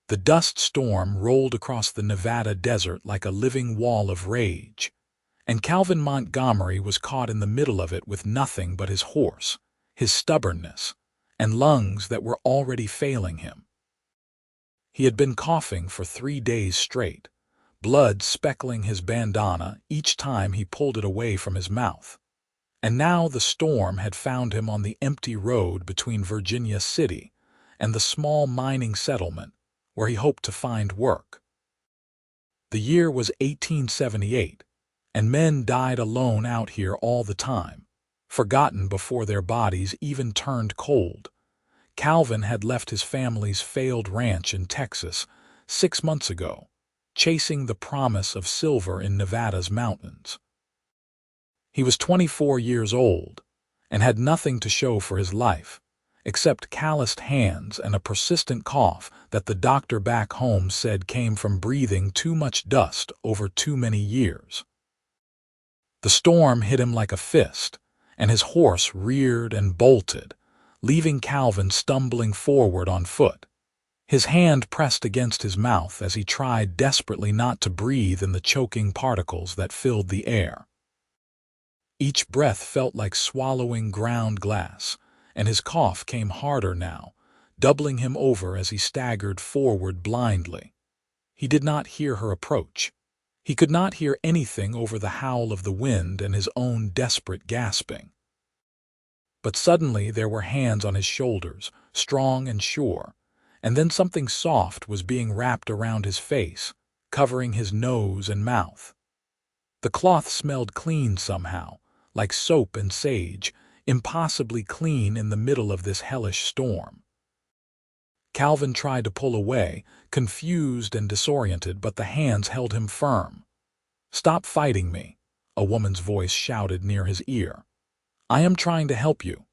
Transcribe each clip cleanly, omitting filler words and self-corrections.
The dust storm rolled across the Nevada desert like a living wall of rage, and Calvin Montgomery was caught in the middle of it with nothing but his horse, his stubbornness, and lungs that were already failing him. He had been coughing for 3 days straight, blood speckling his bandana each time he pulled it away from his mouth. And now the storm had found him on the empty road between Virginia City and the small mining settlement where he hoped to find work. The year was 1878, and men died alone out here all the time, forgotten before their bodies even turned cold. Calvin had left his family's failed ranch in Texas 6 months ago, chasing the promise of silver in Nevada's mountains. He was 24 years old and had nothing to show for his life, except calloused hands and a persistent cough that the doctor back home said came from breathing too much dust over too many years. The storm hit him like a fist, and his horse reared and bolted, leaving Calvin stumbling forward on foot. His hand pressed against his mouth as he tried desperately not to breathe in the choking particles that filled the air. Each breath felt like swallowing ground glass, and his cough came harder now, doubling him over as he staggered forward blindly. He did not hear her approach. He could not hear anything over the howl of the wind and his own desperate gasping. But suddenly there were hands on his shoulders, strong and sure, and then something soft was being wrapped around his face, covering his nose and mouth. The cloth smelled clean somehow, like soap and sage, impossibly clean in the middle of this hellish storm. Calvin tried to pull away, confused and disoriented, but the hands held him firm. "Stop fighting me," a woman's voice shouted near his ear. "I am trying to help you."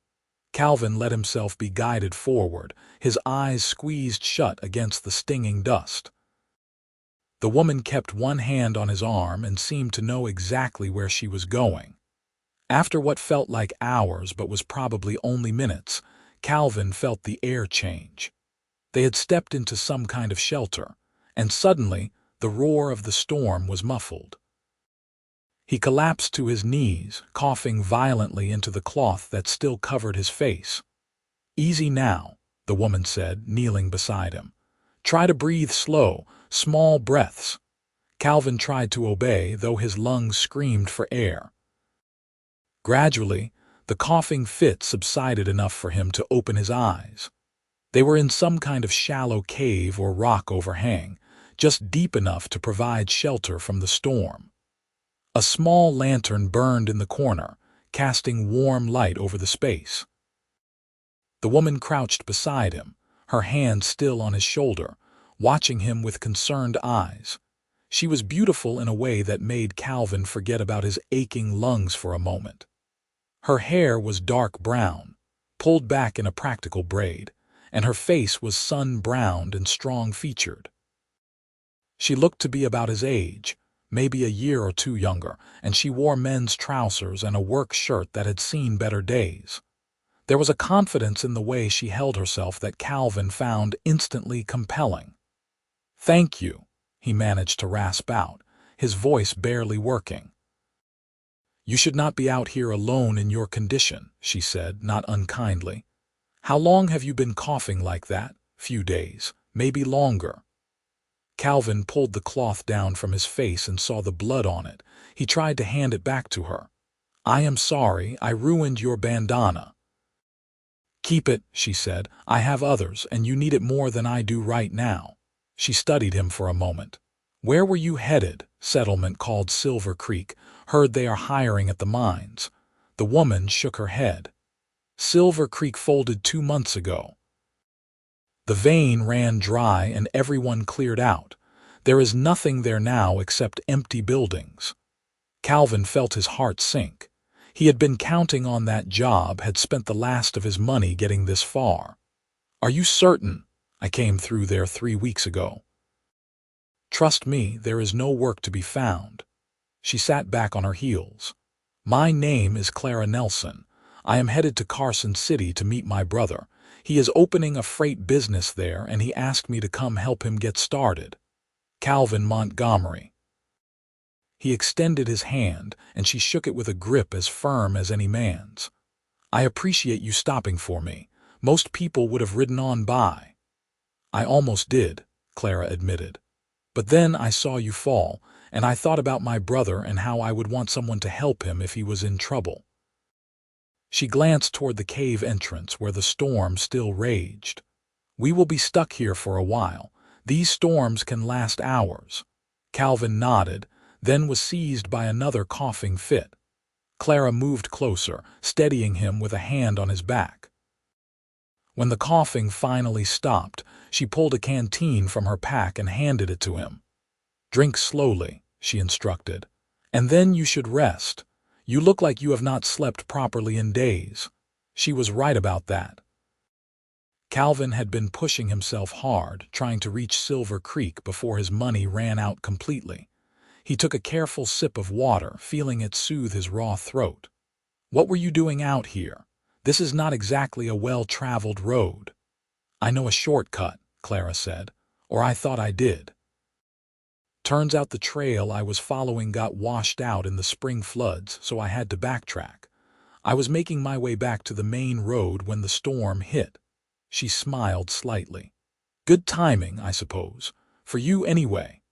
Calvin let himself be guided forward, his eyes squeezed shut against the stinging dust. The woman kept one hand on his arm and seemed to know exactly where she was going. After what felt like hours but was probably only minutes, Calvin felt the air change. They had stepped into some kind of shelter, and suddenly the roar of the storm was muffled. He collapsed to his knees, coughing violently into the cloth that still covered his face. "Easy now," the woman said, kneeling beside him. "Try to breathe slow, small breaths." Calvin tried to obey, though his lungs screamed for air. Gradually, the coughing fit subsided enough for him to open his eyes. They were in some kind of shallow cave or rock overhang, just deep enough to provide shelter from the storm. A small lantern burned in the corner, casting warm light over the space. The woman crouched beside him, her hand still on his shoulder, watching him with concerned eyes. She was beautiful in a way that made Calvin forget about his aching lungs for a moment. Her hair was dark brown, pulled back in a practical braid, and her face was sun-browned and strong-featured. She looked to be about his age, maybe a year or two younger, and she wore men's trousers and a work shirt that had seen better days. There was a confidence in the way she held herself that Calvin found instantly compelling. "Thank you," he managed to rasp out, his voice barely working. "You should not be out here alone in your condition," she said, not unkindly. "How long have you been coughing like that?" "Few days, maybe longer." Calvin pulled the cloth down from his face and saw the blood on it. He tried to hand it back to her. "I am sorry, I ruined your bandana." "Keep it," she said. "I have others, and you need it more than I do right now." She studied him for a moment. "Where were you headed?" "Settlement called Silver Creek. Heard they are hiring at the mines." The woman shook her head. "Silver Creek folded 2 months ago. The vein ran dry and everyone cleared out. There is nothing there now except empty buildings." Calvin felt his heart sink. He had been counting on that job, had spent the last of his money getting this far. "Are you certain?" "I came through there 3 weeks ago." "Trust me, there is no work to be found." She sat back on her heels. "My name is Clara Nelson. I am headed to Carson City to meet my brother. He is opening a freight business there, and he asked me to come help him get started. Calvin Montgomery. He extended his hand, and she shook it with a grip as firm as any man's. I appreciate you stopping for me. Most people would have ridden on by. I almost did, Clara admitted. But then I saw you fall, and I thought about my brother and how I would want someone to help him if he was in trouble. She glanced toward the cave entrance where the storm still raged. We will be stuck here for a while. These storms can last hours. Calvin nodded, then was seized by another coughing fit. Clara moved closer, steadying him with a hand on his back. When the coughing finally stopped, she pulled a canteen from her pack and handed it to him. Drink slowly, she instructed, and then you should rest. You look like you have not slept properly in days. She was right about that. Calvin had been pushing himself hard, trying to reach Silver Creek before his money ran out completely. He took a careful sip of water, feeling it soothe his raw throat. What were you doing out here? This is not exactly a well-traveled road. I know a shortcut, Clara said, or I thought I did. Turns out the trail I was following got washed out in the spring floods, so I had to backtrack. I was making my way back to the main road when the storm hit. She smiled slightly. Good timing, I suppose. For you anyway.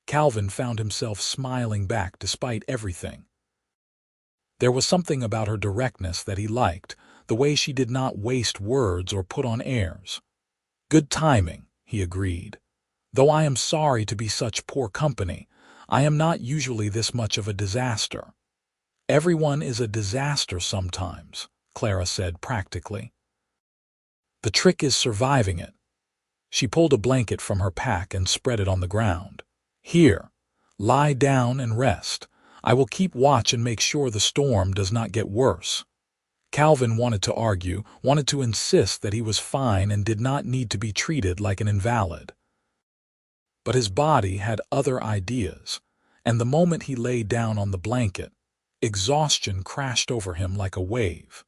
Calvin found himself smiling back despite everything. There was something about her directness that he liked, the way she did not waste words or put on airs. Good timing, he agreed. Though I am sorry to be such poor company, I am not usually this much of a disaster. Everyone is a disaster sometimes, Clara said practically. The trick is surviving it. She pulled a blanket from her pack and spread it on the ground. Here, lie down and rest. I will keep watch and make sure the storm does not get worse. Calvin wanted to argue, wanted to insist that he was fine and did not need to be treated like an invalid. But his body had other ideas, and the moment he lay down on the blanket, exhaustion crashed over him like a wave.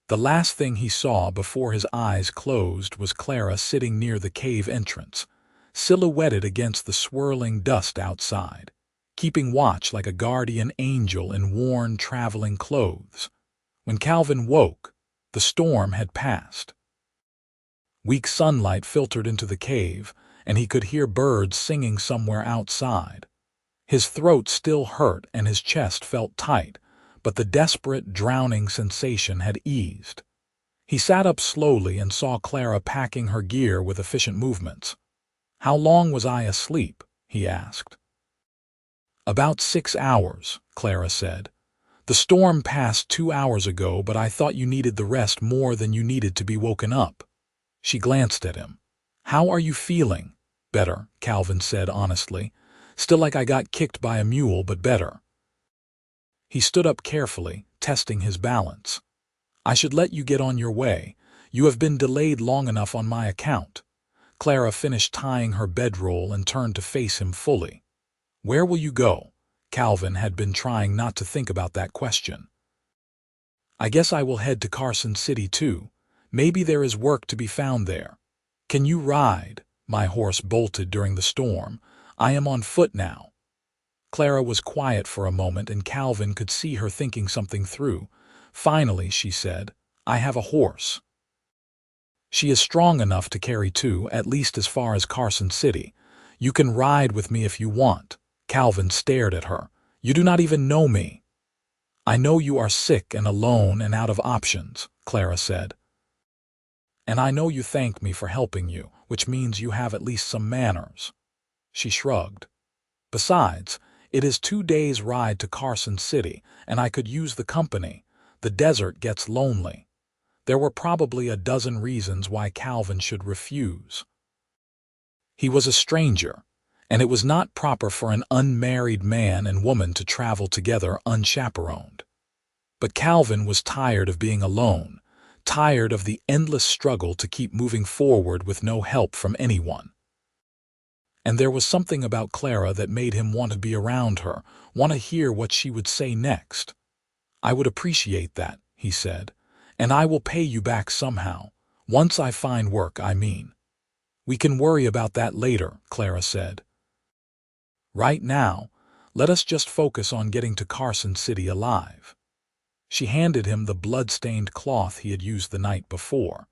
The last thing he saw before his eyes closed was Clara sitting near the cave entrance, silhouetted against the swirling dust outside, keeping watch like a guardian angel in worn traveling clothes. When Calvin woke, the storm had passed. Weak sunlight filtered into the cave, and he could hear birds singing somewhere outside. His throat still hurt and his chest felt tight, but the desperate, drowning sensation had eased. He sat up slowly and saw Clara packing her gear with efficient movements. "How long was I asleep?" he asked. "About 6 hours," Clara said. "The storm passed 2 hours ago, but I thought you needed the rest more than you needed to be woken up." She glanced at him. "How are you feeling?" "Better," Calvin said honestly. "Still like I got kicked by a mule, but better." He stood up carefully, testing his balance. "I should let you get on your way. You have been delayed long enough on my account." Clara finished tying her bedroll and turned to face him fully. "Where will you go?" Calvin had been trying not to think about that question. "I guess I will head to Carson City too. Maybe there is work to be found there." "Can you ride?" "My horse bolted during the storm. I am on foot now." Clara was quiet for a moment, and Calvin could see her thinking something through. Finally, she said, "I have a horse. She is strong enough to carry two, at least as far as Carson City. You can ride with me if you want." Calvin stared at her. "You do not even know me." "I know you are sick and alone and out of options," Clara said. "And I know you thank me for helping you, which means you have at least some manners." She shrugged. "Besides, it is 2 days' ride to Carson City, and I could use the company. The desert gets lonely." There were probably a dozen reasons why Calvin should refuse. He was a stranger, and it was not proper for an unmarried man and woman to travel together unchaperoned. But Calvin was tired of being alone, tired of the endless struggle to keep moving forward with no help from anyone. And there was something about Clara that made him want to be around her, want to hear what she would say next. "I would appreciate that," he said, "and I will pay you back somehow. Once I find work, I mean. We can worry about that later, Clara said. Right now, let us just focus on getting to Carson City alive. She handed him the blood-stained cloth he had used the night before.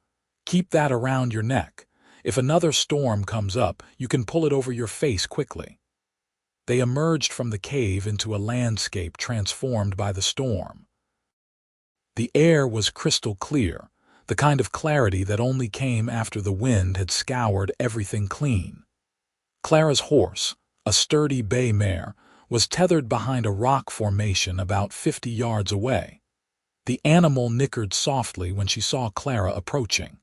Keep that around your neck. If another storm comes up, you can pull it over your face quickly. They emerged from the cave into a landscape transformed by the storm. The air was crystal clear, the kind of clarity that only came after the wind had scoured everything clean. Clara's horse, a sturdy bay mare, was tethered behind a rock formation about 50 yards away. The animal nickered softly when she saw Clara approaching.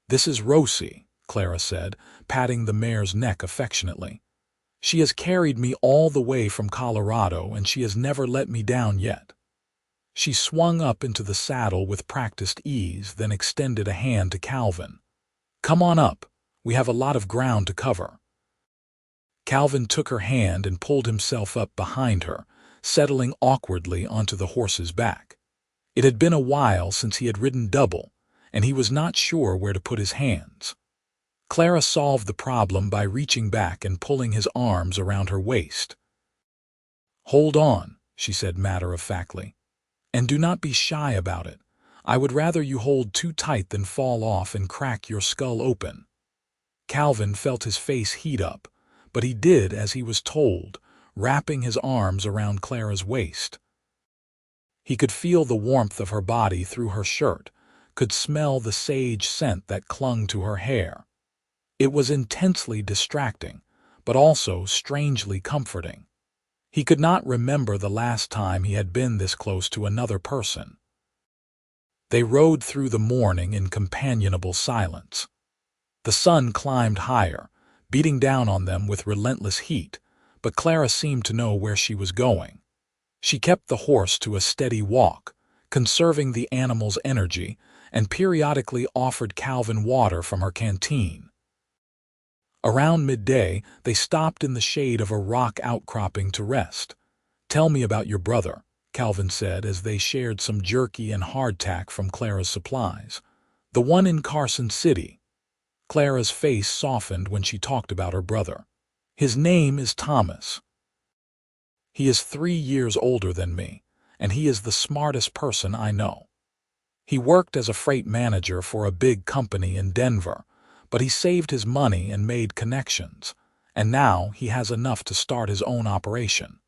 "This is Rosie," Clara said, patting the mare's neck affectionately. "She has carried me all the way from Colorado, and she has never let me down yet." She swung up into the saddle with practiced ease, then extended a hand to Calvin. "Come on up. We have a lot of ground to cover." Calvin took her hand and pulled himself up behind her, settling awkwardly onto the horse's back. It had been a while since he had ridden double, and he was not sure where to put his hands. Clara solved the problem by reaching back and pulling his arms around her waist. "Hold on," she said matter-of-factly. "And do not be shy about it. I would rather you hold too tight than fall off and crack your skull open." Calvin felt his face heat up, but he did as he was told, wrapping his arms around Clara's waist. He could feel the warmth of her body through her shirt, could smell the sage scent that clung to her hair. It was intensely distracting, but also strangely comforting. He could not remember the last time he had been this close to another person. They rode through the morning in companionable silence. The sun climbed higher, beating down on them with relentless heat, but Clara seemed to know where she was going. She kept the horse to a steady walk, conserving the animal's energy, and periodically offered Calvin water from her canteen. Around midday, they stopped in the shade of a rock outcropping to rest. "Tell me about your brother," Calvin said as they shared some jerky and hardtack from Clara's supplies. "The one in Carson City." Clara's face softened when she talked about her brother. "His name is Thomas. He is 3 years older than me, and he is the smartest person I know. He worked as a freight manager for a big company in Denver, but he saved his money and made connections, and now he has enough to start his own operation.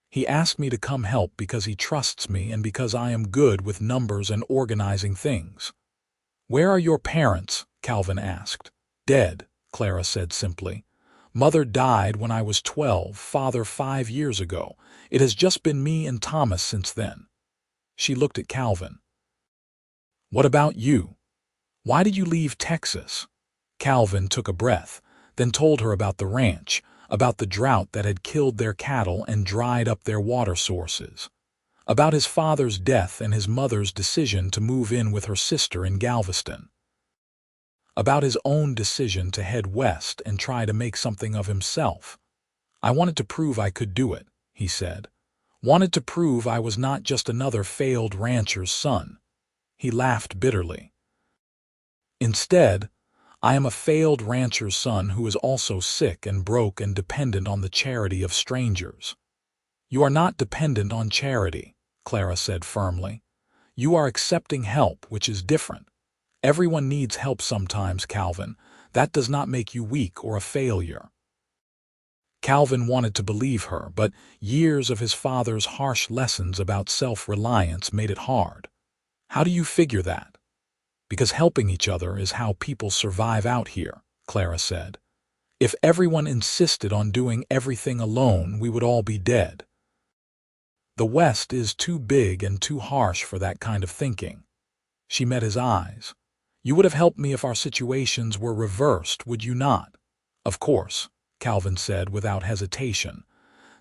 He asked me to come help because he trusts me and because I am good with numbers and organizing things." "Where are your parents?" Calvin asked. "Dead," Clara said simply. "Mother died when I was 12, father 5 years ago. It has just been me and Thomas since then." She looked at Calvin. "What about you? Why did you leave Texas?" Calvin took a breath, then told her about the ranch, about the drought that had killed their cattle and dried up their water sources, about his father's death and his mother's decision to move in with her sister in Galveston, about his own decision to head west and try to make something of himself. "I wanted to prove I could do it," he said. "Wanted to prove I was not just another failed rancher's son." He laughed bitterly. "Instead, I am a failed rancher's son who is also sick and broke and dependent on the charity of strangers." "You are not dependent on charity," Clara said firmly. "You are accepting help, which is different. Everyone needs help sometimes, Calvin. That does not make you weak or a failure." Calvin wanted to believe her, but years of his father's harsh lessons about self-reliance made it hard. "How do you figure that?" "Because helping each other is how people survive out here," Clara said. "If everyone insisted on doing everything alone, we would all be dead. The West is too big and too harsh for that kind of thinking." She met his eyes. "You would have helped me if our situations were reversed, would you not?" "Of course," Calvin said without hesitation.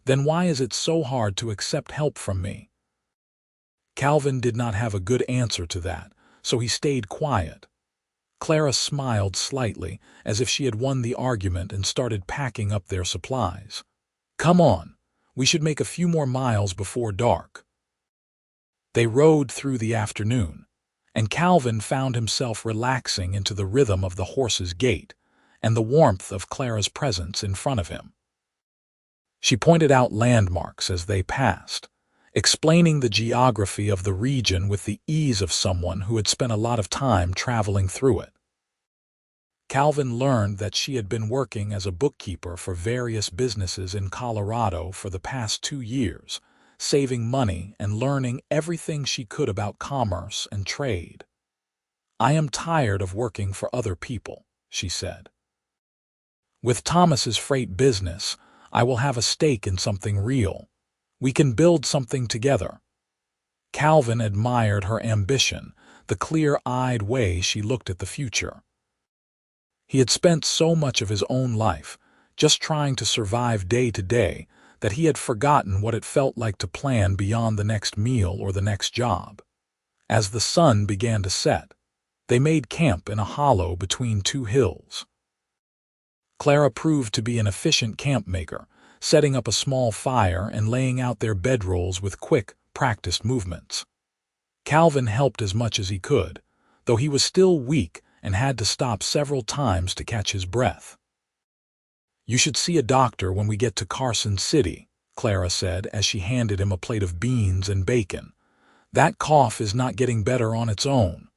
"Then why is it so hard to accept help from me?" Calvin did not have a good answer to that, so he stayed quiet. Clara smiled slightly, as if she had won the argument, and started packing up their supplies. "Come on, we should make a few more miles before dark." They rode through the afternoon, and Calvin found himself relaxing into the rhythm of the horse's gait and the warmth of Clara's presence in front of him. She pointed out landmarks as they passed, explaining the geography of the region with the ease of someone who had spent a lot of time traveling through it. Calvin learned that she had been working as a bookkeeper for various businesses in Colorado for the past 2 years, saving money and learning everything she could about commerce and trade. "I am tired of working for other people," she said. "With Thomas's freight business, I will have a stake in something real. We can build something together." Calvin admired her ambition, the clear-eyed way she looked at the future. He had spent so much of his own life just trying to survive day to day that he had forgotten what it felt like to plan beyond the next meal or the next job. As the sun began to set, they made camp in a hollow between 2 hills. Clara proved to be an efficient camp maker, setting up a small fire and laying out their bedrolls with quick, practiced movements. Calvin helped as much as he could, though he was still weak and had to stop several times to catch his breath. "You should see a doctor when we get to Carson City," Clara said as she handed him a plate of beans and bacon. "That cough is not getting better on its own."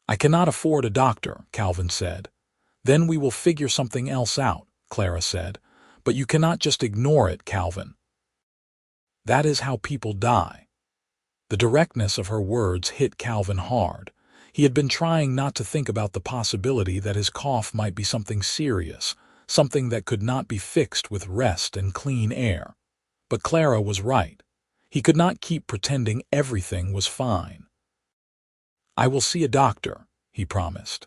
"I cannot afford a doctor," Calvin said. "Then we will figure something else out," Clara said. "But you cannot just ignore it, Calvin. That is how people die." The directness of her words hit Calvin hard. He had been trying not to think about the possibility that his cough might be something serious, something that could not be fixed with rest and clean air. But Clara was right. He could not keep pretending everything was fine. "I will see a doctor," he promised.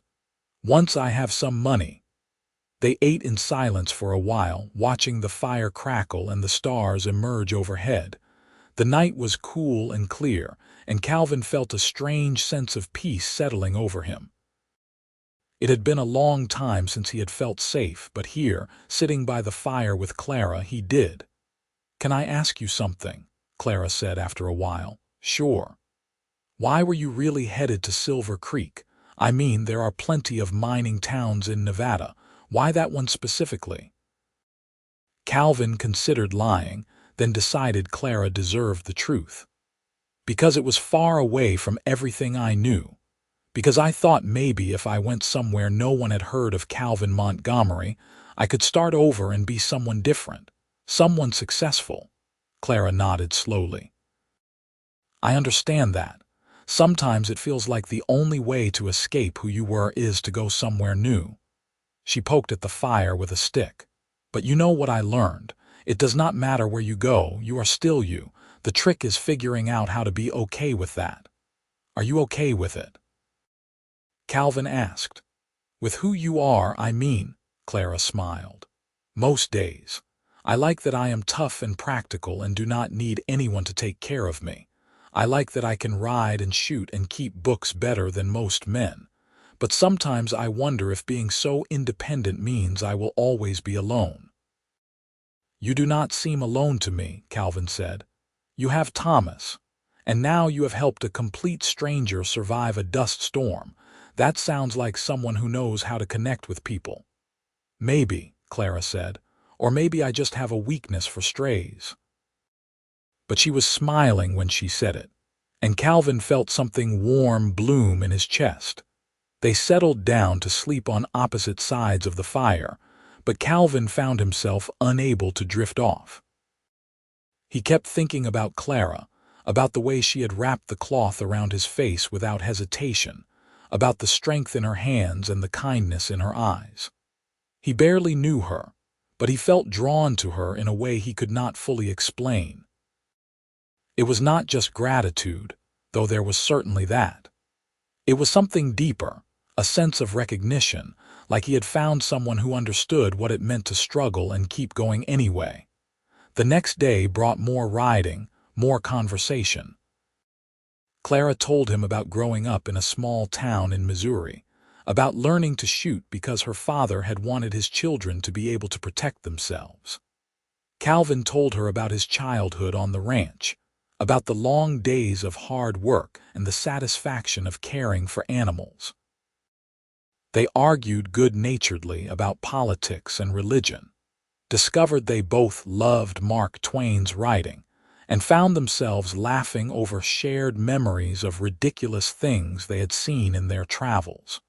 "Once I have some money." They ate in silence for a while, watching the fire crackle and the stars emerge overhead. The night was cool and clear, and Calvin felt a strange sense of peace settling over him. It had been a long time since he had felt safe, but here, sitting by the fire with Clara, he did. "Can I ask you something?" Clara said after a while. "Sure." "Why were you really headed to Silver Creek? I mean, there are plenty of mining towns in Nevada. Why that one specifically?" Calvin considered lying, then decided Clara deserved the truth. "Because it was far away from everything I knew. Because I thought maybe if I went somewhere no one had heard of Calvin Montgomery, I could start over and be someone different, someone successful." Clara nodded slowly. "I understand that. Sometimes it feels like the only way to escape who you were is to go somewhere new." She poked at the fire with a stick. "But you know what I learned. It does not matter where you go, you are still you. The trick is figuring out how to be okay with that. Are you okay with it?" Calvin asked. "With who you are, I mean," Clara smiled. "Most days. I like that I am tough and practical and do not need anyone to take care of me. I like that I can ride and shoot and keep books better than most men. But sometimes I wonder if being so independent means I will always be alone." "You do not seem alone to me," Calvin said. "You have Thomas, and now you have helped a complete stranger survive a dust storm. That sounds like someone who knows how to connect with people." "Maybe," Clara said, "or maybe I just have a weakness for strays." But she was smiling when she said it, and Calvin felt something warm bloom in his chest. They settled down to sleep on opposite sides of the fire, but Calvin found himself unable to drift off. He kept thinking about Clara, about the way she had wrapped the cloth around his face without hesitation, about the strength in her hands and the kindness in her eyes. He barely knew her, but he felt drawn to her in a way he could not fully explain. It was not just gratitude, though there was certainly that. It was something deeper, a sense of recognition, like he had found someone who understood what it meant to struggle and keep going anyway. The next day brought more riding, more conversation. Clara told him about growing up in a small town in Missouri, about learning to shoot because her father had wanted his children to be able to protect themselves. Calvin told her about his childhood on the ranch, about the long days of hard work and the satisfaction of caring for animals. They argued good-naturedly about politics and religion, discovered they both loved Mark Twain's writing, and found themselves laughing over shared memories of ridiculous things they had seen in their travels.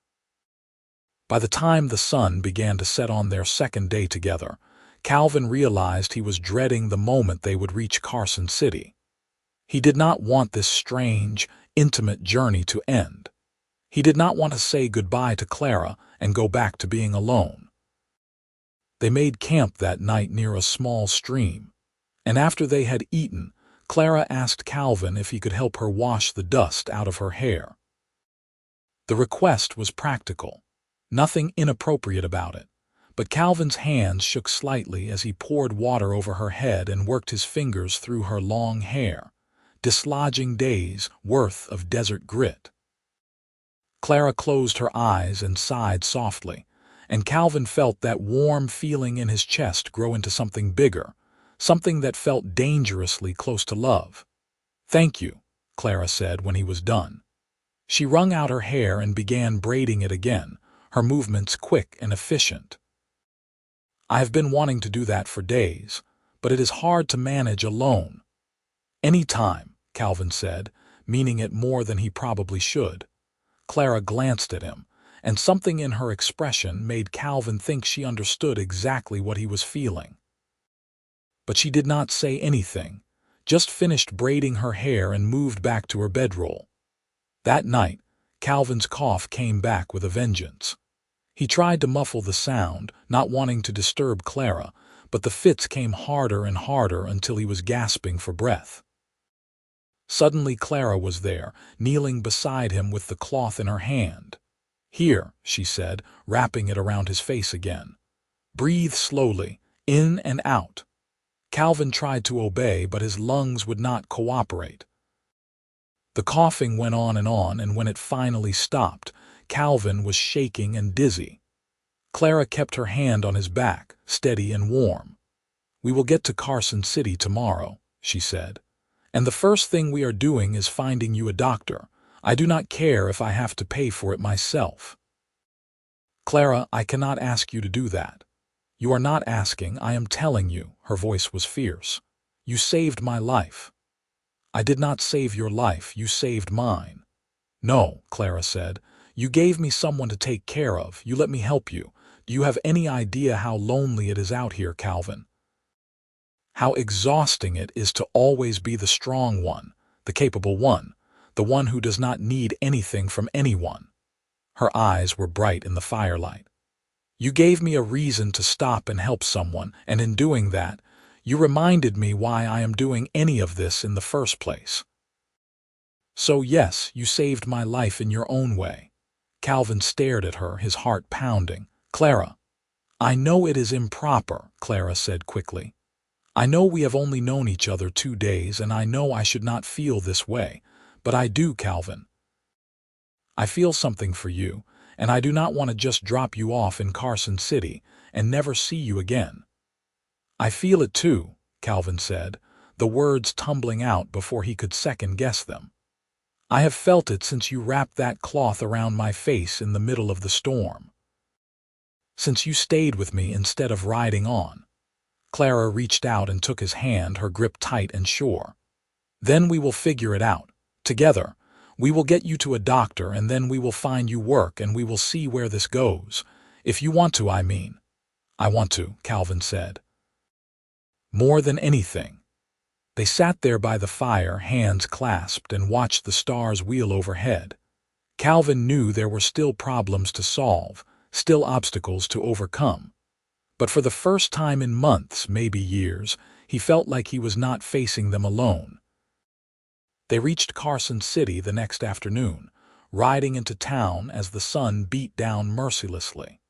By the time the sun began to set on their second day together, Calvin realized he was dreading the moment they would reach Carson City. He did not want this strange, intimate journey to end. He did not want to say goodbye to Clara and go back to being alone. They made camp that night near a small stream, and after they had eaten, Clara asked Calvin if he could help her wash the dust out of her hair. The request was practical, nothing inappropriate about it, but Calvin's hands shook slightly as he poured water over her head and worked his fingers through her long hair, dislodging days' worth of desert grit. Clara closed her eyes and sighed softly, and Calvin felt that warm feeling in his chest grow into something bigger, something that felt dangerously close to love. "Thank you," Clara said when he was done. She wrung out her hair and began braiding it again, her movements quick and efficient. "I have been wanting to do that for days, but it is hard to manage alone." "Any time," Calvin said, meaning it more than he probably should. Clara glanced at him, and something in her expression made Calvin think she understood exactly what he was feeling. But she did not say anything, just finished braiding her hair and moved back to her bedroll. That night, Calvin's cough came back with a vengeance. He tried to muffle the sound, not wanting to disturb Clara, but the fits came harder and harder until he was gasping for breath. Suddenly Clara was there, kneeling beside him with the cloth in her hand. "Here," she said, wrapping it around his face again. "Breathe slowly, in and out." Calvin tried to obey, but his lungs would not cooperate. The coughing went on, and when it finally stopped, Calvin was shaking and dizzy. Clara kept her hand on his back, steady and warm. "We will get to Carson City tomorrow," she said. "And the first thing we are doing is finding you a doctor. I do not care if I have to pay for it myself." "Clara, I cannot ask you to do that." "You are not asking, I am telling you." Her voice was fierce. "You saved my life." "I did not save your life, you saved mine." "No," Clara said. "You gave me someone to take care of. You let me help you. Do you have any idea how lonely it is out here, Calvin? How exhausting it is to always be the strong one, the capable one, the one who does not need anything from anyone." Her eyes were bright in the firelight. "You gave me a reason to stop and help someone, and in doing that, you reminded me why I am doing any of this in the first place. So yes, you saved my life in your own way." Calvin stared at her, his heart pounding. "Clara." "I know it is improper," Clara said quickly. "I know we have only known each other 2 days, and I know I should not feel this way, but I do, Calvin. I feel something for you, and I do not want to just drop you off in Carson City and never see you again." "I feel it too," Calvin said, the words tumbling out before he could second-guess them. "I have felt it since you wrapped that cloth around my face in the middle of the storm. Since you stayed with me instead of riding on." Clara reached out and took his hand, her grip tight and sure. "Then we will figure it out. Together. We will get you to a doctor, and then we will find you work, and we will see where this goes. If you want to, I mean." "I want to," Calvin said. "More than anything." They sat there by the fire, hands clasped, and watched the stars wheel overhead. Calvin knew there were still problems to solve, still obstacles to overcome. But for the first time in months, maybe years, he felt like he was not facing them alone. They reached Carson City the next afternoon, riding into town as the sun beat down mercilessly.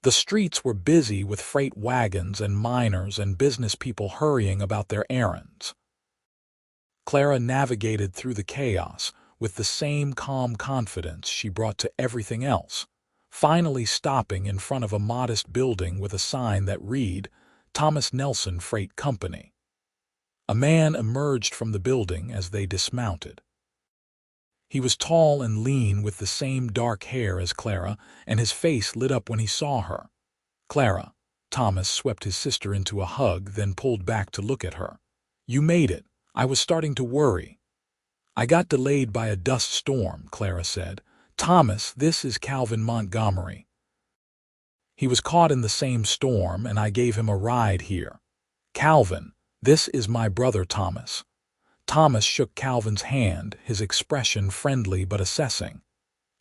The streets were busy with freight wagons and miners and business people hurrying about their errands. Clara navigated through the chaos with the same calm confidence she brought to everything else, finally stopping in front of a modest building with a sign that read, "Thomas Nelson Freight Company." A man emerged from the building as they dismounted. He was tall and lean with the same dark hair as Clara, and his face lit up when he saw her. "Clara." Thomas swept his sister into a hug, then pulled back to look at her. "You made it. I was starting to worry." "I got delayed by a dust storm," Clara said. "Thomas, this is Calvin Montgomery. He was caught in the same storm, and I gave him a ride here. Calvin, this is my brother Thomas." Thomas shook Calvin's hand, his expression friendly but assessing.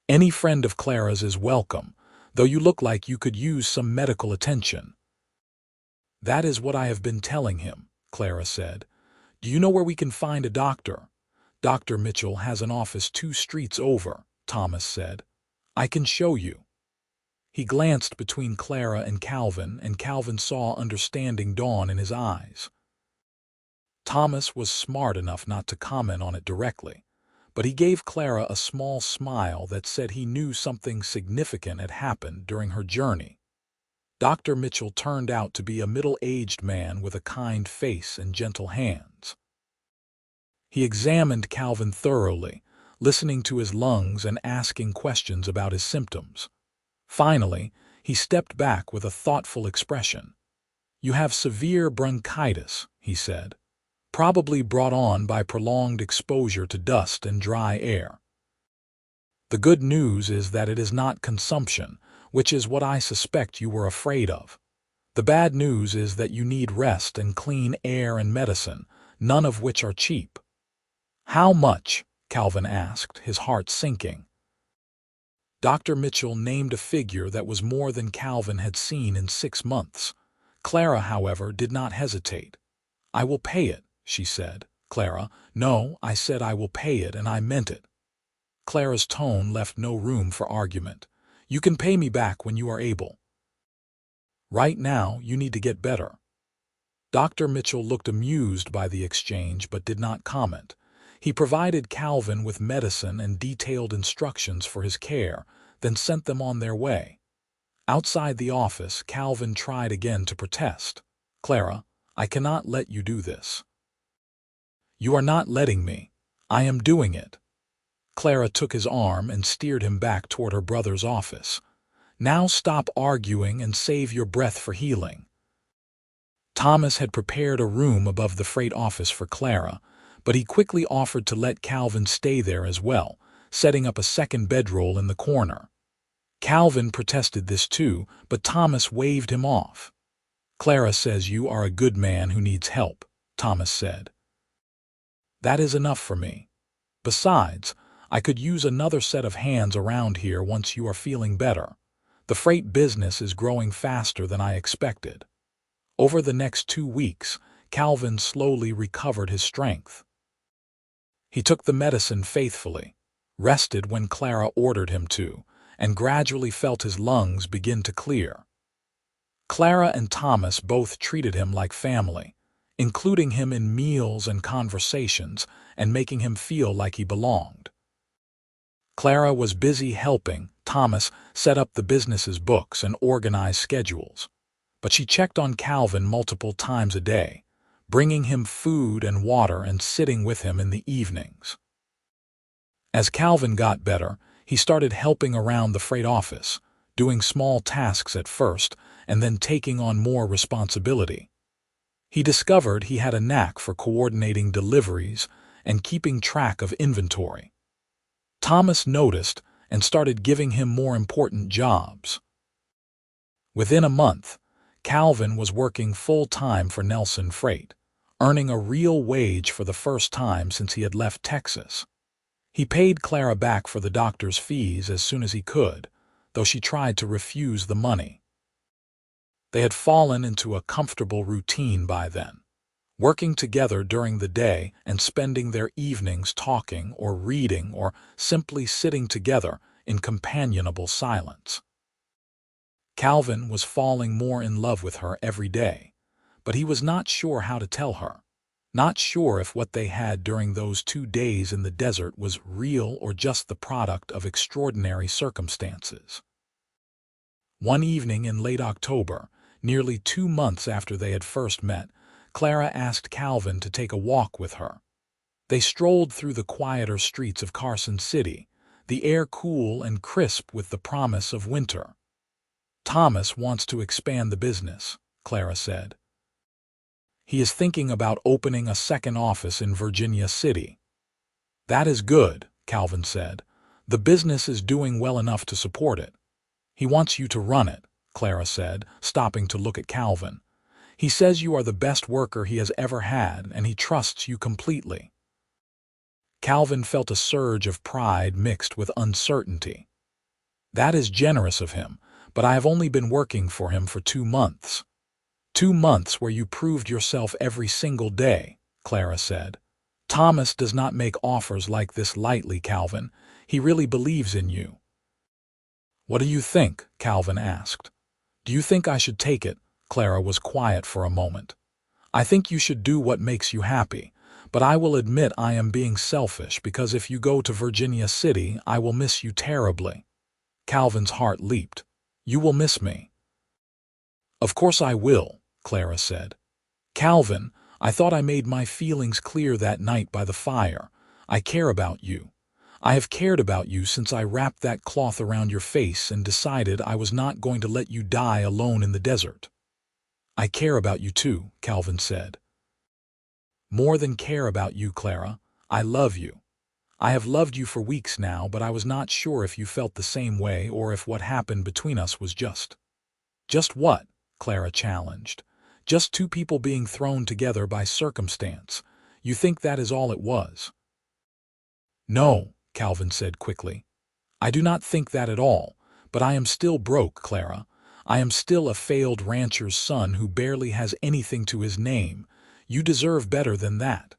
"Any friend of Clara's is welcome, though you look like you could use some medical attention." "That is what I have been telling him," Clara said. "Do you know where we can find a doctor?" "Dr. Mitchell has an office 2 streets over," Thomas said. "I can show you." He glanced between Clara and Calvin saw understanding dawn in his eyes. Thomas was smart enough not to comment on it directly, but he gave Clara a small smile that said he knew something significant had happened during her journey. Dr. Mitchell turned out to be a middle-aged man with a kind face and gentle hands. He examined Calvin thoroughly, listening to his lungs and asking questions about his symptoms. Finally, he stepped back with a thoughtful expression. "You have severe bronchitis," he said, "probably brought on by prolonged exposure to dust and dry air. The good news is that it is not consumption, which is what I suspect you were afraid of. The bad news is that you need rest and clean air and medicine, none of which are cheap." "How much?" Calvin asked, his heart sinking. Dr. Mitchell named a figure that was more than Calvin had seen in 6 months. Clara, however, did not hesitate. "I will pay it," she said. "Clara." "No, I said I will pay it, and I meant it." Clara's tone left no room for argument. "You can pay me back when you are able. Right now, you need to get better." Dr. Mitchell looked amused by the exchange but did not comment. He provided Calvin with medicine and detailed instructions for his care, then sent them on their way. Outside the office, Calvin tried again to protest. "Clara, I cannot let you do this." "You are not letting me. I am doing it." Clara took his arm and steered him back toward her brother's office. "Now stop arguing and save your breath for healing." Thomas had prepared a room above the freight office for Clara, but he quickly offered to let Calvin stay there as well, setting up a second bedroll in the corner. Calvin protested this too, but Thomas waved him off. "Clara says you are a good man who needs help," Thomas said. "That is enough for me. Besides, I could use another set of hands around here once you are feeling better. The freight business is growing faster than I expected." Over the next 2 weeks, Calvin slowly recovered his strength. He took the medicine faithfully, rested when Clara ordered him to, and gradually felt his lungs begin to clear. Clara and Thomas both treated him like family, including him in meals and conversations and making him feel like he belonged. Clara was busy helping Thomas set up the business's books and organize schedules, but she checked on Calvin multiple times a day, bringing him food and water and sitting with him in the evenings. As Calvin got better, he started helping around the freight office, doing small tasks at first and then taking on more responsibility. He discovered he had a knack for coordinating deliveries and keeping track of inventory. Thomas noticed and started giving him more important jobs. Within a month, Calvin was working full-time for Nelson Freight, earning a real wage for the first time since he had left Texas. He paid Clara back for the doctor's fees as soon as he could, though she tried to refuse the money. They had fallen into a comfortable routine by then, working together during the day and spending their evenings talking or reading or simply sitting together in companionable silence. Calvin was falling more in love with her every day, but he was not sure how to tell her, not sure if what they had during those 2 days in the desert was real or just the product of extraordinary circumstances. One evening in late October, nearly 2 months after they had first met, Clara asked Calvin to take a walk with her. They strolled through the quieter streets of Carson City, the air cool and crisp with the promise of winter. "Thomas wants to expand the business," Clara said. "He is thinking about opening a second office in Virginia City." "That is good," Calvin said. "The business is doing well enough to support it." "He wants you to run it," Clara said, stopping to look at Calvin. "He says you are the best worker he has ever had, and he trusts you completely." Calvin felt a surge of pride mixed with uncertainty. "That is generous of him, but I have only been working for him for 2 months. 2 months where you proved yourself every single day," Clara said. "Thomas does not make offers like this lightly, Calvin. He really believes in you." "What do you think?" Calvin asked. "Do you think I should take it?" Clara was quiet for a moment. "I think you should do what makes you happy, but I will admit I am being selfish because if you go to Virginia City, I will miss you terribly." Calvin's heart leaped. "You will miss me." "Of course I will," Clara said. "Calvin, I thought I made my feelings clear that night by the fire. I care about you. I have cared about you since I wrapped that cloth around your face and decided I was not going to let you die alone in the desert." "I care about you too," Calvin said. "More than care about you, Clara. I love you. I have loved you for weeks now, but I was not sure if you felt the same way or if what happened between us was just—" "Just what?" Clara challenged. "Just 2 people being thrown together by circumstance. You think that is all it was?" "No," Calvin said quickly. "I do not think that at all, but I am still broke, Clara. I am still a failed rancher's son who barely has anything to his name. You deserve better than that."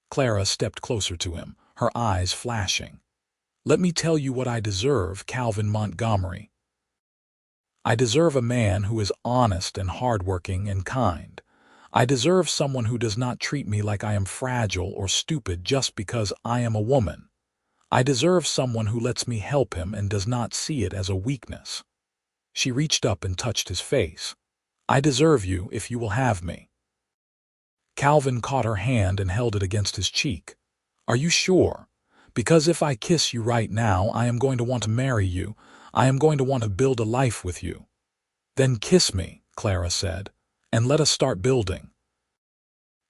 Clara stepped closer to him, her eyes flashing. "Let me tell you what I deserve, Calvin Montgomery. I deserve a man who is honest and hardworking and kind. I deserve someone who does not treat me like I am fragile or stupid just because I am a woman. I deserve someone who lets me help him and does not see it as a weakness." She reached up and touched his face. "I deserve you if you will have me." Calvin caught her hand and held it against his cheek. "Are you sure? Because if I kiss you right now, I am going to want to marry you. I am going to want to build a life with you." "Then kiss me," Clara said, "and let us start building."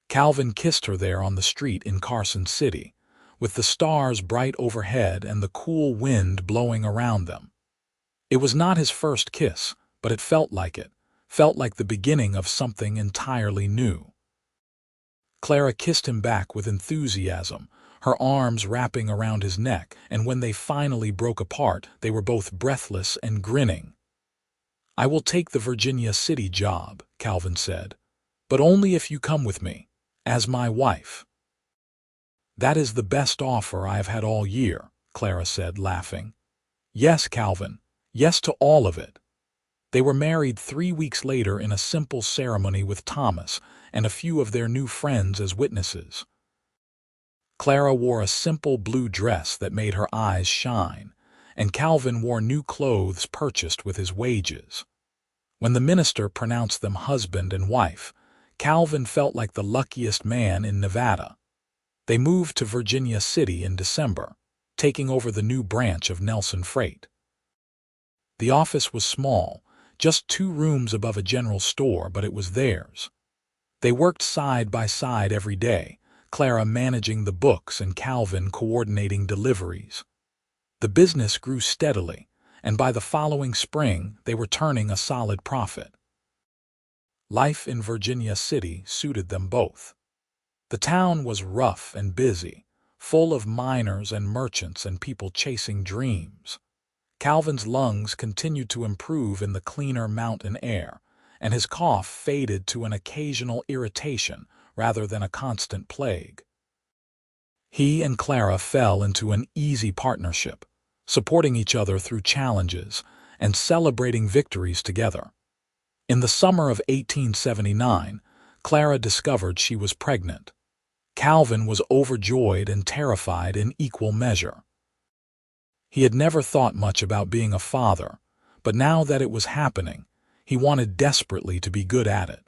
Calvin kissed her there on the street in Carson City, with the stars bright overhead and the cool wind blowing around them. It was not his first kiss, but it felt like it, felt like the beginning of something entirely new. Clara kissed him back with enthusiasm, her arms wrapping around his neck, and when they finally broke apart, they were both breathless and grinning. "I will take the Virginia City job," Calvin said, "but only if you come with me, as my wife." "That is the best offer I have had all year," Clara said, laughing. "Yes, Calvin, yes to all of it." They were married 3 weeks later in a simple ceremony with Thomas and a few of their new friends as witnesses. Clara wore a simple blue dress that made her eyes shine, and Calvin wore new clothes purchased with his wages. When the minister pronounced them husband and wife, Calvin felt like the luckiest man in Nevada. They moved to Virginia City in December, taking over the new branch of Nelson Freight. The office was small, just 2 rooms above a general store, but it was theirs. They worked side by side every day, Clara managing the books and Calvin coordinating deliveries. The business grew steadily, and by the following spring they were turning a solid profit. Life in Virginia City suited them both. The town was rough and busy, full of miners and merchants and people chasing dreams. Calvin's lungs continued to improve in the cleaner mountain air, and his cough faded to an occasional irritation rather than a constant plague. He and Clara fell into an easy partnership, supporting each other through challenges and celebrating victories together. In the summer of 1879, Clara discovered she was pregnant. Calvin was overjoyed and terrified in equal measure. He had never thought much about being a father, but now that it was happening, he wanted desperately to be good at it.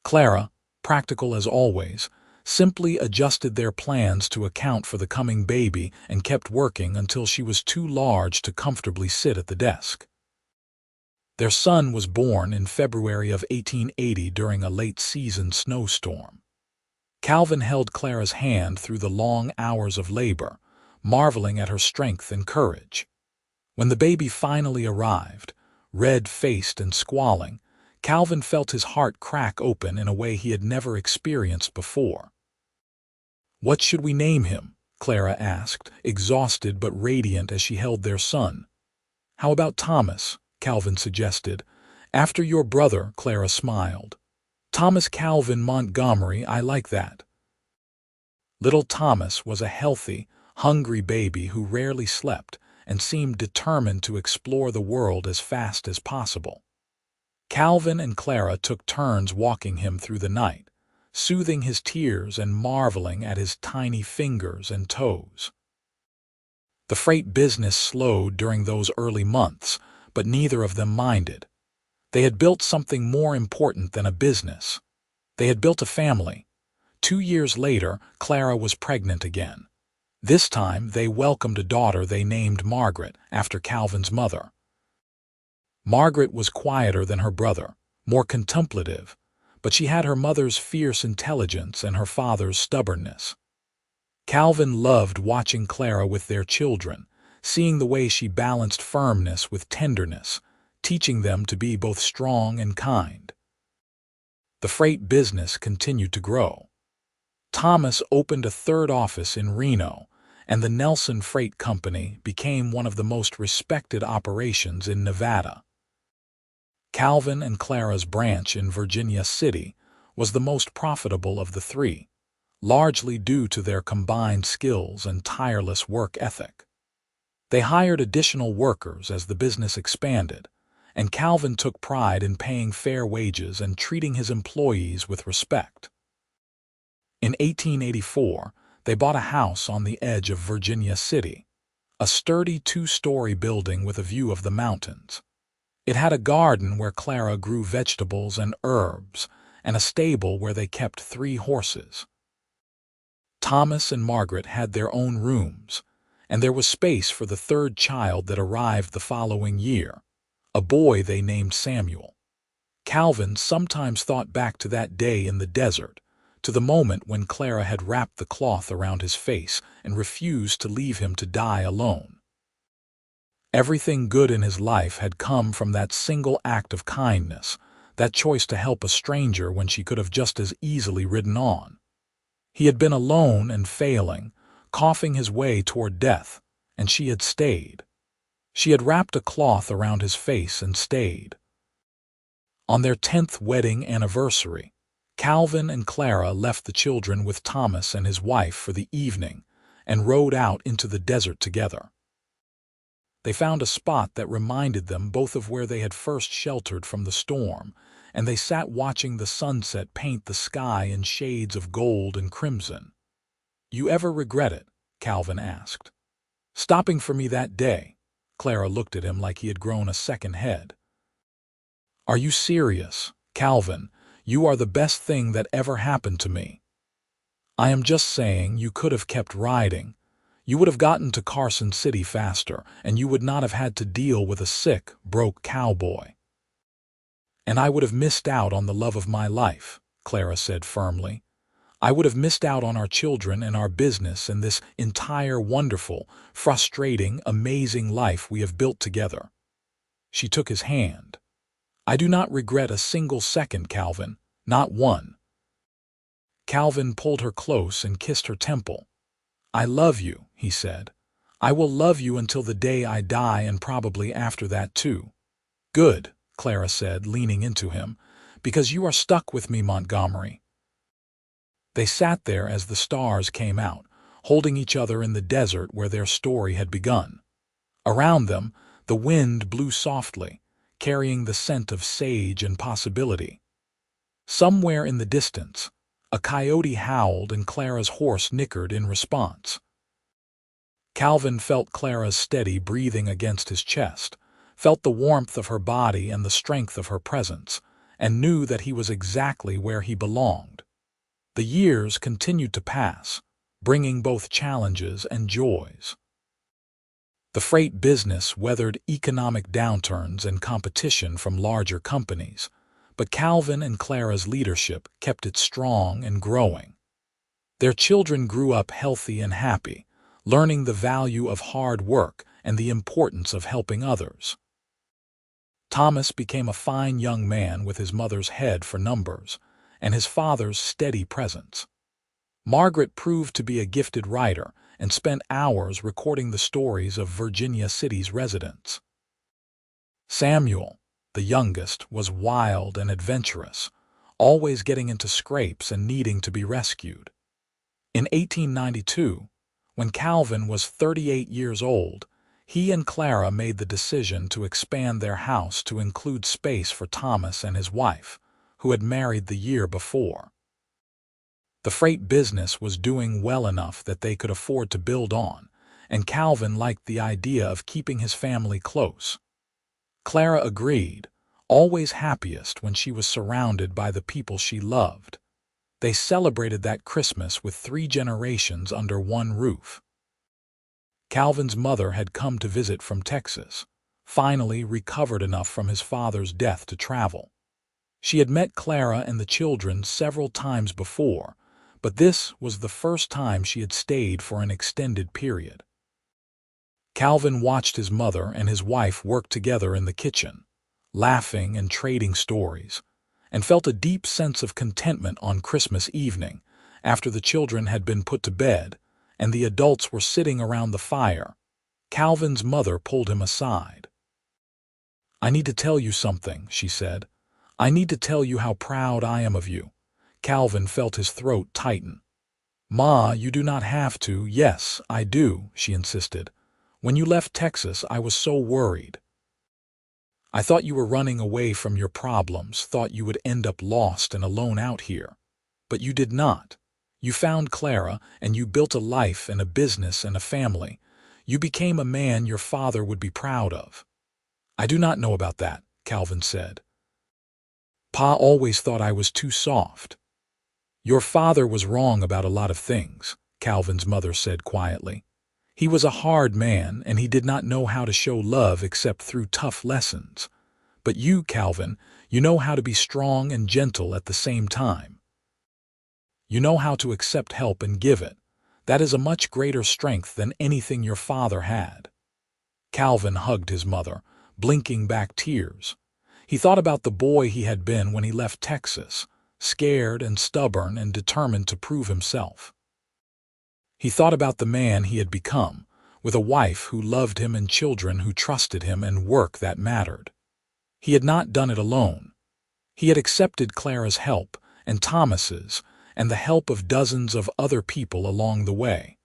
"Clara, practical as always, simply adjusted their plans to account for the coming baby and kept working until she was too large to comfortably sit at the desk. Their son was born in February of 1880 during a late-season snowstorm. Calvin held Clara's hand through the long hours of labor, marveling at her strength and courage. When the baby finally arrived, red-faced and squalling, Calvin felt his heart crack open in a way he had never experienced before. "What should we name him?" Clara asked, exhausted but radiant as she held their son. "How about Thomas?" Calvin suggested. "After your brother," Clara smiled. "Thomas Calvin Montgomery, I like that." Little Thomas was a healthy, hungry baby who rarely slept and seemed determined to explore the world as fast as possible. Calvin and Clara took turns walking him through the night, soothing his tears and marveling at his tiny fingers and toes. The freight business slowed during those early months, but neither of them minded. They had built something more important than a business. They had built a family. 2 years later, Clara was pregnant again. This time, they welcomed a daughter they named Margaret, after Calvin's mother. Margaret was quieter than her brother, more contemplative, but she had her mother's fierce intelligence and her father's stubbornness. Calvin loved watching Clara with their children, seeing the way she balanced firmness with tenderness, teaching them to be both strong and kind. The freight business continued to grow. Thomas opened a third office in Reno, and the Nelson Freight Company became one of the most respected operations in Nevada. Calvin and Clara's branch in Virginia City was the most profitable of the three, largely due to their combined skills and tireless work ethic. They hired additional workers as the business expanded, and Calvin took pride in paying fair wages and treating his employees with respect. In 1884, they bought a house on the edge of Virginia City, a sturdy 2-story building with a view of the mountains. It had a garden where Clara grew vegetables and herbs, and a stable where they kept 3 horses. Thomas and Margaret had their own rooms, and there was space for the third child that arrived the following year, a boy they named Samuel. Calvin sometimes thought back to that day in the desert, to the moment when Clara had wrapped the cloth around his face and refused to leave him to die alone. Everything good in his life had come from that single act of kindness, that choice to help a stranger when she could have just as easily ridden on. He had been alone and failing, coughing his way toward death, and she had stayed. She had wrapped a cloth around his face and stayed. On their 10th wedding anniversary, Calvin and Clara left the children with Thomas and his wife for the evening and rode out into the desert together. They found a spot that reminded them both of where they had first sheltered from the storm, and they sat watching the sunset paint the sky in shades of gold and crimson. "You ever regret it?" Calvin asked. "Stopping for me that day?" Clara looked at him like he had grown a second head. "Are you serious, Calvin? You are the best thing that ever happened to me." "I am just saying you could have kept riding. You would have gotten to Carson City faster, and you would not have had to deal with a sick, broke cowboy." "And I would have missed out on the love of my life," Clara said firmly. "I would have missed out on our children and our business and this entire wonderful, frustrating, amazing life we have built together." She took his hand. "I do not regret a single second, Calvin, not one." Calvin pulled her close and kissed her temple. "I love you," he said. "I will love you until the day I die and probably after that too." "Good," Clara said, leaning into him, "because you are stuck with me, Montgomery." They sat there as the stars came out, holding each other in the desert where their story had begun. Around them, the wind blew softly, carrying the scent of sage and possibility. Somewhere in the distance, a coyote howled and Clara's horse nickered in response. Calvin felt Clara's steady breathing against his chest, felt the warmth of her body and the strength of her presence, and knew that he was exactly where he belonged, The years continued to pass, bringing both challenges and joys. The freight business weathered economic downturns and competition from larger companies, but Calvin and Clara's leadership kept it strong and growing. Their children grew up healthy and happy, learning the value of hard work and the importance of helping others. Thomas became a fine young man with his mother's head for numbers and his father's steady presence. Margaret proved to be a gifted writer and spent hours recording the stories of Virginia City's residents. Samuel, the youngest, was wild and adventurous, always getting into scrapes and needing to be rescued. In 1892, when Calvin was 38 years old, he and Clara made the decision to expand their house to include space for Thomas and his wife, who had married the year before. The freight business was doing well enough that they could afford to build on, and Calvin liked the idea of keeping his family close. Clara agreed, always happiest when she was surrounded by the people she loved. They celebrated that Christmas with 3 generations under one roof. Calvin's mother had come to visit from Texas, finally recovered enough from his father's death to travel. She had met Clara and the children several times before, but this was the first time she had stayed for an extended period. Calvin watched his mother and his wife work together in the kitchen, laughing and trading stories, and felt a deep sense of contentment on Christmas evening, after the children had been put to bed and the adults were sitting around the fire. Calvin's mother pulled him aside. "I need to tell you something," she said. "I need to tell you how proud I am of you." Calvin felt his throat tighten. "Ma, you do not have to." "Yes, I do," she insisted. "When you left Texas, I was so worried. I thought you were running away from your problems, thought you would end up lost and alone out here. But you did not. You found Clara, and you built a life and a business and a family. You became a man your father would be proud of." "I do not know about that," Calvin said. "Pa always thought I was too soft." "Your father was wrong about a lot of things," Calvin's mother said quietly. "He was a hard man, and he did not know how to show love except through tough lessons. But you, Calvin, you know how to be strong and gentle at the same time. You know how to accept help and give it. That is a much greater strength than anything your father had." Calvin hugged his mother, blinking back tears. He thought about the boy he had been when he left Texas, scared and stubborn and determined to prove himself. He thought about the man he had become, with a wife who loved him and children who trusted him and work that mattered. He had not done it alone. He had accepted Clara's help and Thomas's and the help of dozens of other people along the way.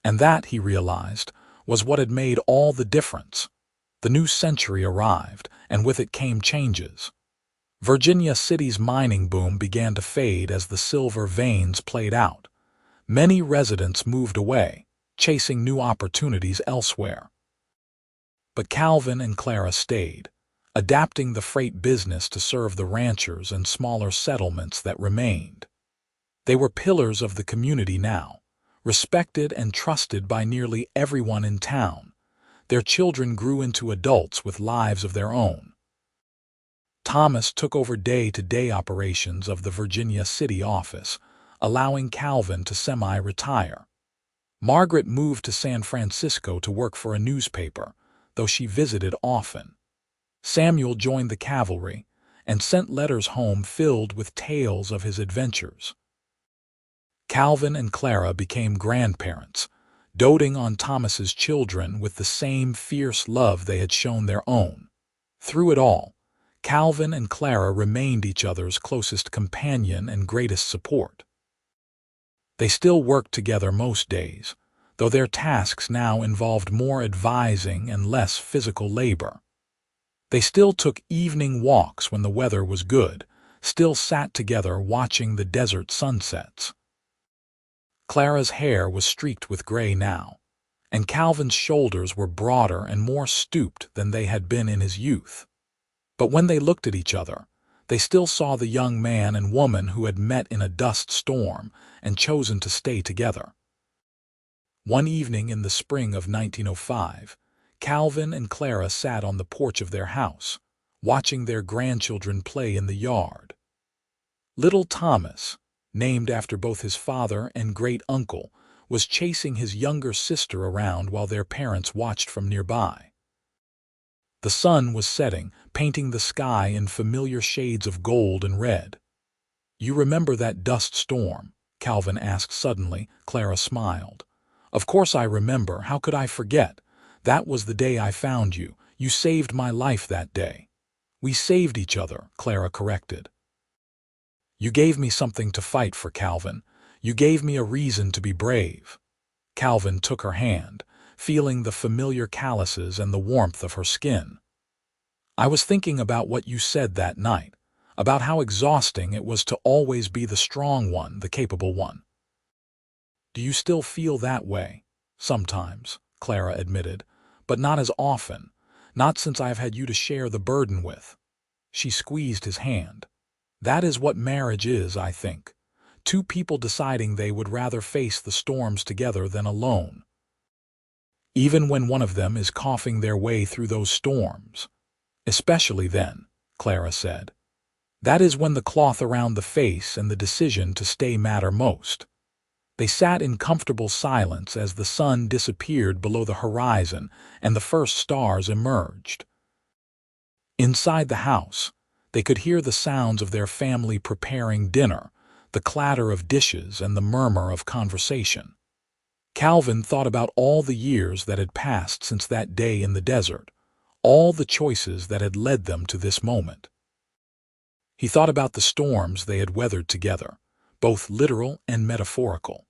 And that, he realized, was what had made all the difference. The new century arrived, and with it came changes. Virginia City's mining boom began to fade as the silver veins played out. Many residents moved away, chasing new opportunities elsewhere. But Calvin and Clara stayed, adapting the freight business to serve the ranchers and smaller settlements that remained. They were pillars of the community now, respected and trusted by nearly everyone in town. Their children grew into adults with lives of their own. Thomas took over day-to-day operations of the Virginia City office, allowing Calvin to semi-retire. Margaret moved to San Francisco to work for a newspaper, though she visited often. Samuel joined the cavalry and sent letters home filled with tales of his adventures. Calvin and Clara became grandparents, doting on Thomas's children with the same fierce love they had shown their own. Through it all, Calvin and Clara remained each other's closest companion and greatest support. They still worked together most days, though their tasks now involved more advising and less physical labor. They still took evening walks when the weather was good, still sat together watching the desert sunsets. Clara's hair was streaked with gray now, and Calvin's shoulders were broader and more stooped than they had been in his youth. But when they looked at each other, They still saw the young man and woman who had met in a dust storm and chosen to stay together. One evening in the spring of 1905, Calvin and Clara sat on the porch of their house, watching their grandchildren play in the yard. Little Thomas, named after both his father and great-uncle, was chasing his younger sister around while their parents watched from nearby. The sun was setting, painting the sky in familiar shades of gold and red. "You remember that dust storm?" Calvin asked suddenly. Clara smiled. "Of course I remember. How could I forget? That was the day I found you. You saved my life that day." "We saved each other," Clara corrected. "You gave me something to fight for, Calvin. You gave me a reason to be brave." Calvin took her hand, feeling the familiar calluses and the warmth of her skin. "I was thinking about what you said that night, about how exhausting it was to always be the strong one, the capable one." "Do you still feel that way?" "Sometimes," Clara admitted, "but not as often, not since I've had you to share the burden with." She squeezed his hand. "That is what marriage is, I think. Two people deciding they would rather face the storms together than alone. Even when one of them is coughing their way through those storms." "Especially then," Clara said. "That is when the cloth around the face and the decision to stay matter most." They sat in comfortable silence as the sun disappeared below the horizon and the first stars emerged. Inside the house, they could hear the sounds of their family preparing dinner, the clatter of dishes and the murmur of conversation. Calvin thought about all the years that had passed since that day in the desert, all the choices that had led them to this moment. He thought about the storms they had weathered together, both literal and metaphorical.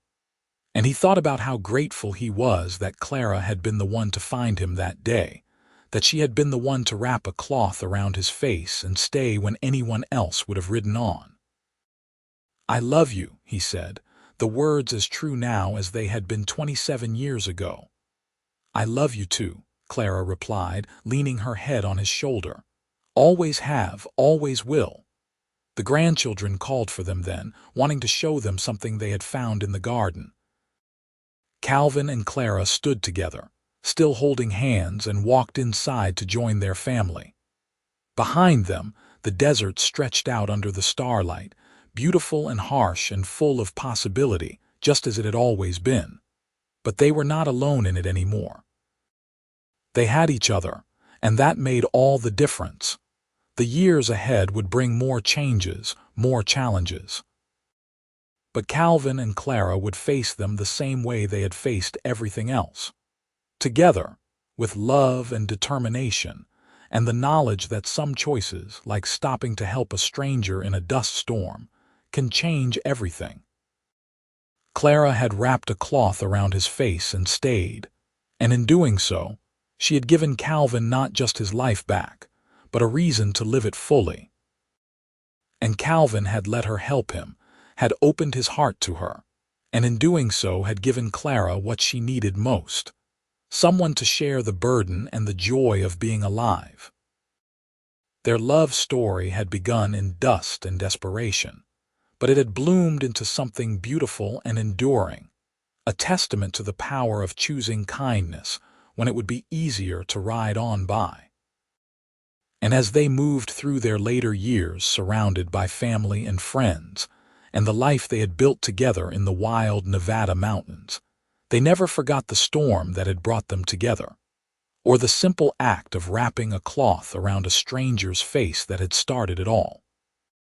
And he thought about how grateful he was that Clara had been the one to find him that day, that she had been the one to wrap a cloth around his face and stay when anyone else would have ridden on. "I love you," he said, the words as true now as they had been 27 years ago. "I love you too," Clara replied, leaning her head on his shoulder. "Always have, always will." The grandchildren called for them then, wanting to show them something they had found in the garden. Calvin and Clara stood together, still holding hands, and walked inside to join their family. Behind them, the desert stretched out under the starlight, beautiful and harsh and full of possibility, just as it had always been. But they were not alone in it anymore. They had each other, and that made all the difference. The years ahead would bring more changes, more challenges. But Calvin and Clara would face them the same way they had faced everything else. Together, with love and determination, and the knowledge that some choices, like stopping to help a stranger in a dust storm, can change everything. Clara had wrapped a cloth around his face and stayed, and in doing so, she had given Calvin not just his life back, but a reason to live it fully. And Calvin had let her help him, had opened his heart to her, and in doing so had given Clara what she needed most, someone to share the burden and the joy of being alive. Their love story had begun in dust and desperation, but it had bloomed into something beautiful and enduring, a testament to the power of choosing kindness when it would be easier to ride on by. And as they moved through their later years surrounded by family and friends, and the life they had built together in the wild Nevada mountains, they never forgot the storm that had brought them together, or the simple act of wrapping a cloth around a stranger's face that had started it all.